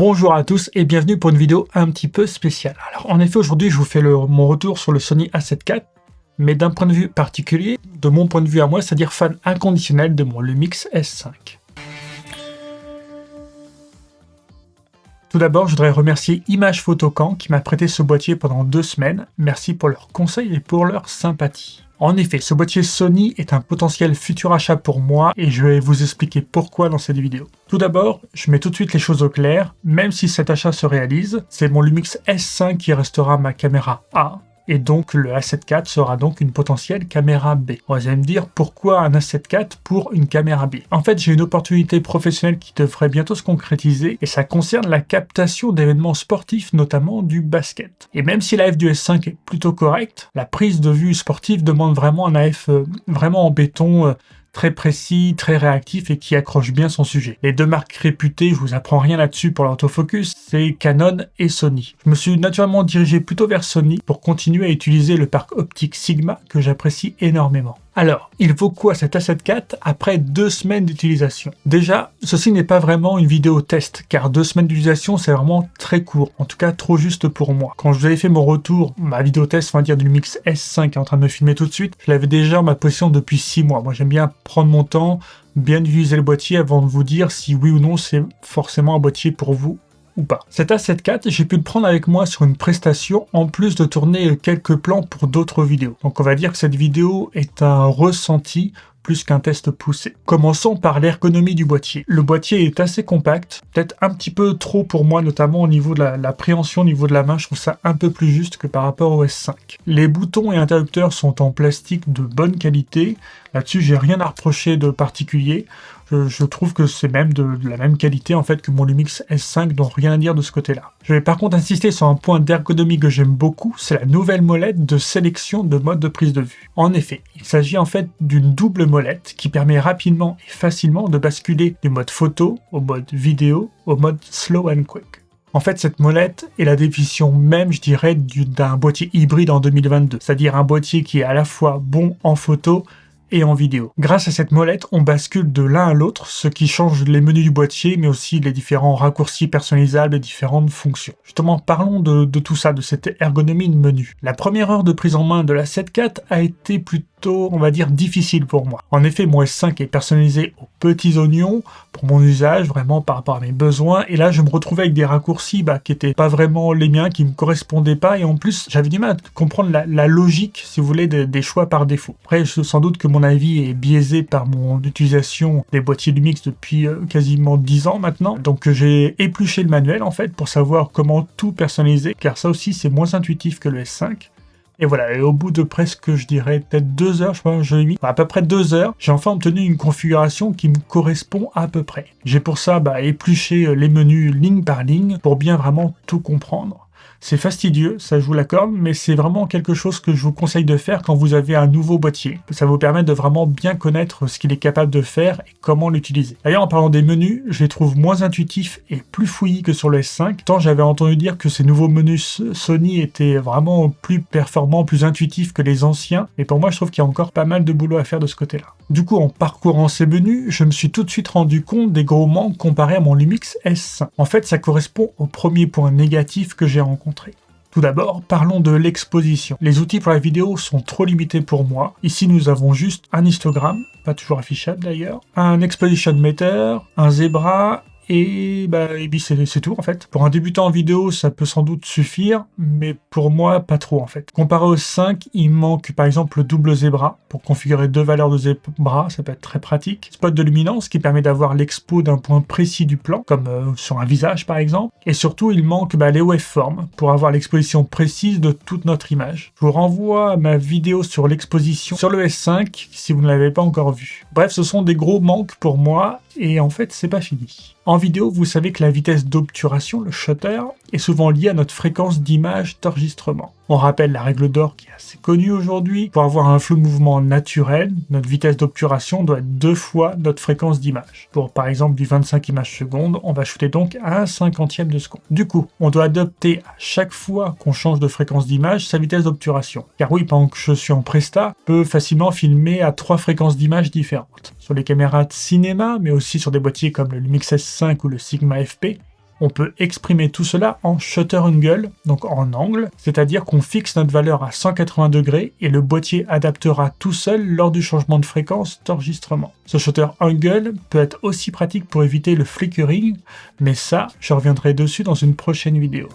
Bonjour à tous et bienvenue pour une vidéo un petit peu spéciale. Alors en effet aujourd'hui je vous fais mon retour sur le Sony A7 IV, mais d'un point de vue particulier, de mon point de vue à moi, c'est-à-dire fan inconditionnel de mon Lumix S5. Tout d'abord, je voudrais remercier Image Photocam qui m'a prêté ce boîtier pendant 2 semaines. Merci pour leurs conseils et pour leur sympathie. En effet, ce boîtier Sony est un potentiel futur achat pour moi et je vais vous expliquer pourquoi dans cette vidéo. Tout d'abord, je mets tout de suite les choses au clair. Même si cet achat se réalise, c'est mon Lumix S5 qui restera ma caméra A. Et donc le A7 IV sera donc une potentielle caméra B. Vous allez me dire pourquoi un A7 IV pour une caméra B. En fait, j'ai une opportunité professionnelle qui devrait bientôt se concrétiser et ça concerne la captation d'événements sportifs, notamment du basket. Et même si l'AF du S5 est plutôt correcte, la prise de vue sportive demande vraiment un AF vraiment en béton, très précis, très réactif et qui accroche bien son sujet. Les deux marques réputées, je vous apprends rien là-dessus pour l'autofocus, c'est Canon et Sony. Je me suis naturellement dirigé plutôt vers Sony pour continuer à utiliser le parc optique Sigma que j'apprécie énormément. Alors, il vaut quoi cet A7 IV après 2 semaines d'utilisation? Déjà, ceci n'est pas vraiment une vidéo test, car 2 semaines d'utilisation c'est vraiment très court, en tout cas trop juste pour moi. Quand je vous avais fait mon retour, ma vidéo test, on va dire du Lumix S5 qui est en train de me filmer tout de suite, je l'avais déjà en ma possession depuis 6 mois. Moi j'aime bien prendre mon temps, bien utiliser le boîtier avant de vous dire si oui ou non c'est forcément un boîtier pour vous ou pas. Cet A7 IV, j'ai pu le prendre avec moi sur une prestation en plus de tourner quelques plans pour d'autres vidéos. Donc on va dire que cette vidéo est un ressenti plus qu'un test poussé. Commençons par l'ergonomie du boîtier. Le boîtier est assez compact, peut-être un petit peu trop pour moi, notamment au niveau de l'appréhension, au niveau de la main, je trouve ça un peu plus juste que par rapport au S5. Les boutons et interrupteurs sont en plastique de bonne qualité, là-dessus j'ai rien à reprocher de particulier. Je trouve que c'est même de la même qualité en fait que mon Lumix S5, donc rien à dire de ce côté-là. Je vais par contre insister sur un point d'ergonomie que j'aime beaucoup, c'est la nouvelle molette de sélection de mode de prise de vue. En effet, il s'agit en fait d'une double molette qui permet rapidement et facilement de basculer du mode photo au mode vidéo au mode slow and quick. En fait, cette molette est la définition même, je dirais, d'un boîtier hybride en 2022, c'est-à-dire un boîtier qui est à la fois bon en photo et en vidéo. Grâce à cette molette, on bascule de l'un à l'autre, ce qui change les menus du boîtier, mais aussi les différents raccourcis personnalisables et différentes fonctions. Justement, parlons de tout ça, de cette ergonomie de menu. La première heure de prise en main de la A7 IV a été plutôt, on va dire, difficile pour moi. En effet, mon S5 est personnalisé aux petits oignons, pour mon usage, vraiment par rapport à mes besoins, et là, je me retrouvais avec des raccourcis qui étaient pas vraiment les miens, qui me correspondaient pas, et en plus, j'avais du mal à comprendre la logique, si vous voulez, des choix par défaut. Après, sans doute que mon avis est biaisé par mon utilisation des boîtiers Lumix depuis quasiment 10 ans maintenant. Donc j'ai épluché le manuel en fait pour savoir comment tout personnaliser, car ça aussi c'est moins intuitif que le S5. Et voilà, et au bout de presque, je dirais, peut-être 2 heures, je pense que je l'ai mis, à peu près 2 heures, j'ai enfin obtenu une configuration qui me correspond à peu près. J'ai pour ça épluché les menus ligne par ligne pour bien vraiment tout comprendre. C'est fastidieux, ça je vous l'accorde, mais c'est vraiment quelque chose que je vous conseille de faire quand vous avez un nouveau boîtier. Ça vous permet de vraiment bien connaître ce qu'il est capable de faire et comment l'utiliser. D'ailleurs, en parlant des menus, je les trouve moins intuitifs et plus fouillis que sur le S5. Tant j'avais entendu dire que ces nouveaux menus Sony étaient vraiment plus performants, plus intuitifs que les anciens, et pour moi je trouve qu'il y a encore pas mal de boulot à faire de ce côté-là. Du coup, en parcourant ces menus, je me suis tout de suite rendu compte des gros manques comparés à mon Lumix S5. En fait, ça correspond au premier point négatif que j'ai rencontré. Tout d'abord, parlons de l'exposition. Les outils pour la vidéo sont trop limités pour moi. Ici, nous avons juste un histogramme, pas toujours affichable d'ailleurs, un exposition meter, un zebra, et c'est tout en fait. Pour un débutant en vidéo, ça peut sans doute suffire, mais pour moi, pas trop en fait. Comparé au 5, il manque par exemple le double zebra. Pour configurer 2 valeurs de zebra, ça peut être très pratique. Spot de luminance qui permet d'avoir l'expo d'un point précis du plan, comme sur un visage par exemple. Et surtout, il manque les waveforms pour avoir l'exposition précise de toute notre image. Je vous renvoie à ma vidéo sur l'exposition sur le S5 si vous ne l'avez pas encore vue. Bref, ce sont des gros manques pour moi. Et en fait, c'est pas fini. En vidéo, vous savez que la vitesse d'obturation, le shutter, est souvent liée à notre fréquence d'image d'enregistrement. On rappelle la règle d'or qui est assez connue aujourd'hui. Pour avoir un flou de mouvement naturel, notre vitesse d'obturation doit être 2 fois notre fréquence d'image. Pour par exemple du 25 images secondes, on va shooter donc à 1/50e de seconde. Du coup, on doit adopter à chaque fois qu'on change de fréquence d'image sa vitesse d'obturation. Car oui, pendant que je suis en Presta, je peux facilement filmer à 3 fréquences d'image différentes. Sur les caméras de cinéma, mais aussi sur des boîtiers comme le Lumix S5 ou le Sigma FP, On peut exprimer tout cela en shutter angle, donc en angle, c'est-à-dire qu'on fixe notre valeur à 180 degrés et le boîtier adaptera tout seul lors du changement de fréquence d'enregistrement. Ce shutter angle peut être aussi pratique pour éviter le flickering, mais ça, je reviendrai dessus dans une prochaine vidéo.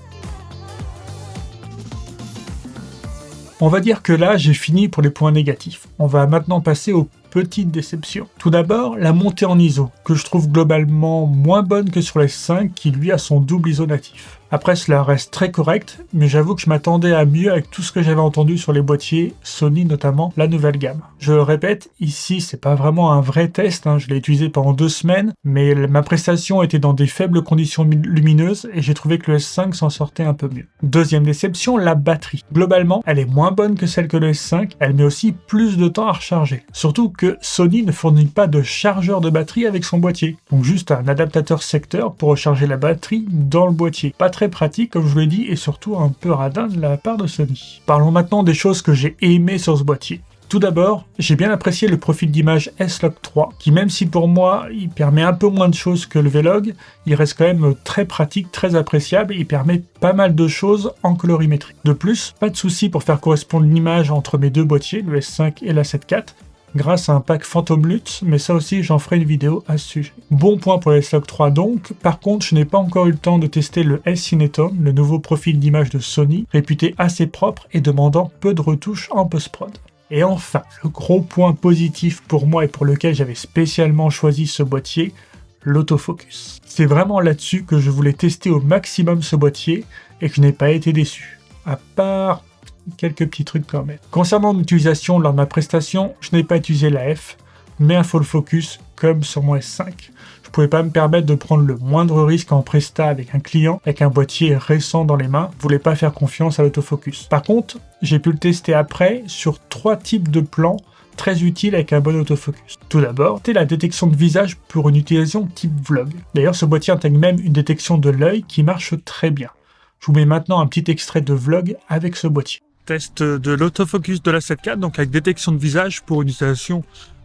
On va dire que là, j'ai fini pour les points négatifs. On va maintenant passer aux petites déceptions. Tout d'abord, la montée en ISO, que je trouve globalement moins bonne que sur les S5 qui lui a son double ISO natif. Après, cela reste très correct, mais j'avoue que je m'attendais à mieux avec tout ce que j'avais entendu sur les boîtiers Sony, notamment la nouvelle gamme. Je le répète, ici, c'est pas vraiment un vrai test, je l'ai utilisé pendant 2 semaines, mais ma prestation était dans des faibles conditions lumineuses et j'ai trouvé que le S5 s'en sortait un peu mieux. Deuxième déception, la batterie. Globalement, elle est moins bonne que celle que le S5, elle met aussi plus de temps à recharger. Surtout que Sony ne fournit pas de chargeur de batterie avec son boîtier, donc juste un adaptateur secteur pour recharger la batterie dans le boîtier. Pas très pratique comme je vous l'ai dit et surtout un peu radin de la part de Sony. Parlons maintenant des choses que j'ai aimées sur ce boîtier. Tout d'abord, j'ai bien apprécié le profil d'image S-Log 3 qui même si pour moi il permet un peu moins de choses que le V-Log, il reste quand même très pratique, très appréciable et il permet pas mal de choses en colorimétrie. De plus, pas de souci pour faire correspondre l'image entre mes deux boîtiers, le S5 et la 7 IV, grâce à un pack Phantom Lutz, mais ça aussi j'en ferai une vidéo à ce sujet. Bon point pour le S-Log 3 donc, par contre je n'ai pas encore eu le temps de tester le S-Cinetone, le nouveau profil d'image de Sony, réputé assez propre et demandant peu de retouches en post-prod. Et enfin, le gros point positif pour moi et pour lequel j'avais spécialement choisi ce boîtier, l'autofocus. C'est vraiment là-dessus que je voulais tester au maximum ce boîtier et que je n'ai pas été déçu. À part quelques petits trucs quand même. Concernant l'utilisation lors de ma prestation, je n'ai pas utilisé la F, mais un full focus comme sur mon S5. Je pouvais pas me permettre de prendre le moindre risque en presta avec un client, avec un boîtier récent dans les mains, je voulais pas faire confiance à l'autofocus. Par contre, j'ai pu le tester après sur 3 types de plans très utiles avec un bon autofocus. Tout d'abord, c'est la détection de visage pour une utilisation type vlog. D'ailleurs, ce boîtier intègre même une détection de l'œil qui marche très bien. Je vous mets maintenant un petit extrait de vlog avec ce boîtier. Test de l'autofocus de la 7 IV, donc avec détection de visage pour une utilisation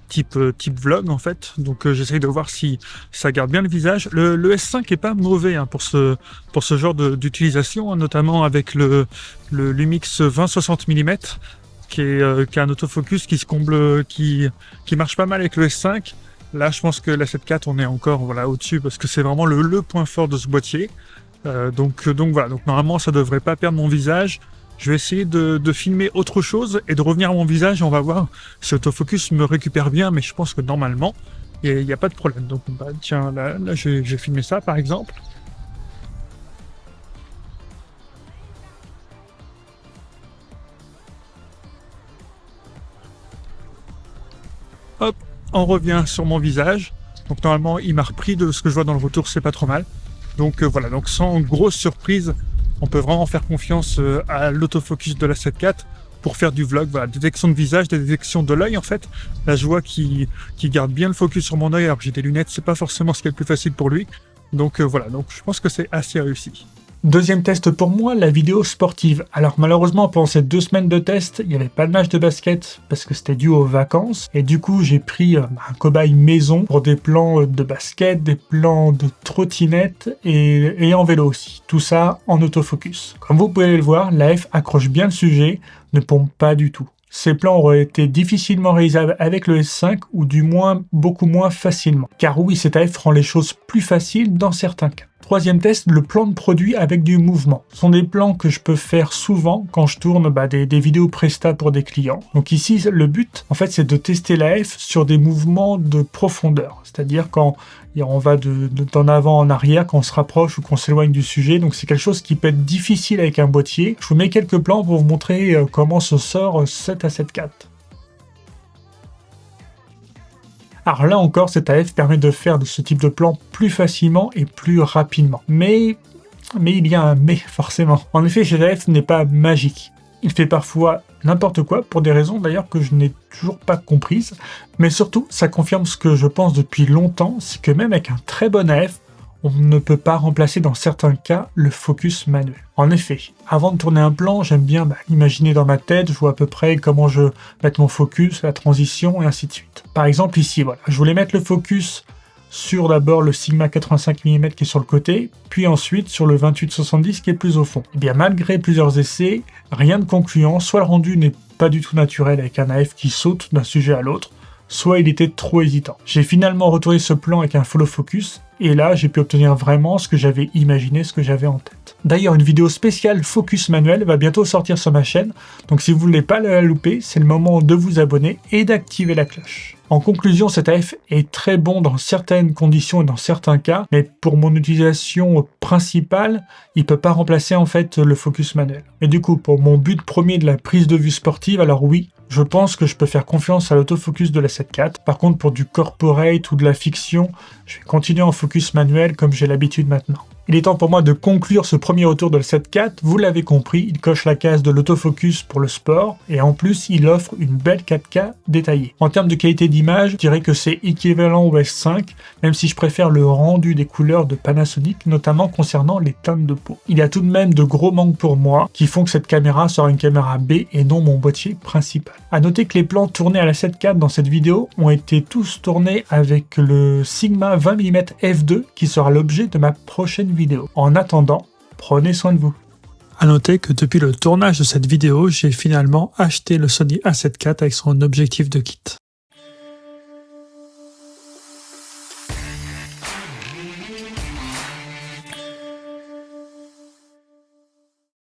type vlog en fait. Donc j'essaye de voir si ça garde bien le visage. Le S5 est pas mauvais pour ce genre d'utilisation, notamment avec le Lumix 20-60 mm qui a un autofocus qui se comble, qui marche pas mal avec le S5. Là, je pense que la 7 IV, on est encore au-dessus parce que c'est vraiment le point fort de ce boîtier. Donc voilà, donc normalement ça devrait pas perdre mon visage. Je vais essayer de filmer autre chose et de revenir à mon visage et on va voir si l'autofocus me récupère bien, mais je pense que normalement il n'y a pas de problème. Donc tiens, là j'ai filmé ça par exemple. Hop, on revient sur mon visage. Donc normalement il m'a repris de ce que je vois dans le retour, c'est pas trop mal. Donc voilà, donc sans grosse surprise, on peut vraiment faire confiance à l'autofocus de la 7 IV pour faire du vlog. Voilà, détection de visage, détection de l'œil en fait. Là je vois qu'il garde bien le focus sur mon œil alors que j'ai des lunettes, c'est pas forcément ce qui est le plus facile pour lui. Donc voilà, donc je pense que c'est assez réussi. Deuxième test pour moi, la vidéo sportive. Alors malheureusement pendant ces 2 semaines de test, il n'y avait pas de match de basket parce que c'était dû aux vacances et du coup j'ai pris un cobaye maison pour des plans de basket, des plans de trottinette et en vélo aussi. Tout ça en autofocus. Comme vous pouvez le voir, la F accroche bien le sujet, ne pompe pas du tout. Ces plans auraient été difficilement réalisables avec le S5 ou du moins beaucoup moins facilement. Car oui, cette AF rend les choses plus faciles dans certains cas. Troisième test, le plan de produit avec du mouvement. Ce sont des plans que je peux faire souvent quand je tourne des vidéos presta pour des clients. Donc ici, le but, en fait, c'est de tester la F sur des mouvements de profondeur. C'est-à-dire quand on va d'en avant en arrière, quand on se rapproche ou qu'on s'éloigne du sujet. Donc c'est quelque chose qui peut être difficile avec un boîtier. Je vous mets quelques plans pour vous montrer comment se sort 7 à 7 IV. Alors là encore, cette AF permet de faire de ce type de plan plus facilement et plus rapidement. Mais il y a un mais, forcément. En effet, cette AF n'est pas magique. Il fait parfois n'importe quoi, pour des raisons d'ailleurs que je n'ai toujours pas comprises. Mais surtout, ça confirme ce que je pense depuis longtemps, c'est que même avec un très bon AF, on ne peut pas remplacer dans certains cas le focus manuel. En effet, avant de tourner un plan, j'aime bien imaginer dans ma tête, je vois à peu près comment je vais mettre mon focus, la transition et ainsi de suite. Par exemple ici, voilà, je voulais mettre le focus sur d'abord le Sigma 85 mm qui est sur le côté, puis ensuite sur le 28-70 qui est plus au fond. Et bien malgré plusieurs essais, rien de concluant, soit le rendu n'est pas du tout naturel avec un AF qui saute d'un sujet à l'autre, soit il était trop hésitant. J'ai finalement retourné ce plan avec un follow focus, et là j'ai pu obtenir vraiment ce que j'avais imaginé, ce que j'avais en tête. D'ailleurs, une vidéo spéciale focus manuel va bientôt sortir sur ma chaîne, donc si vous ne voulez pas la louper, c'est le moment de vous abonner et d'activer la cloche. En conclusion, cet AF est très bon dans certaines conditions et dans certains cas, mais pour mon utilisation principale, il peut pas remplacer en fait le focus manuel. Et du coup, pour mon but premier de la prise de vue sportive, alors oui, je pense que je peux faire confiance à l'autofocus de la 7.4. Par contre, pour du corporate ou de la fiction, je vais continuer en focus manuel comme j'ai l'habitude maintenant. Il est temps pour moi de conclure ce premier retour de la 7.4. Vous l'avez compris, il coche la case de l'autofocus pour le sport et en plus, il offre une belle 4K détaillée. En termes de qualité d'image, je dirais que c'est équivalent au S5, même si je préfère le rendu des couleurs de Panasonic, notamment concernant les teintes de peau. Il y a tout de même de gros manques pour moi qui font que cette caméra sera une caméra B et non mon boîtier principal. A noter que les plans tournés à la 7.4 dans cette vidéo ont été tous tournés avec le Sigma 20 mm f2 qui sera l'objet de ma prochaine vidéo. En attendant, prenez soin de vous. A noter que depuis le tournage de cette vidéo, j'ai finalement acheté le Sony A7 IV avec son objectif de kit.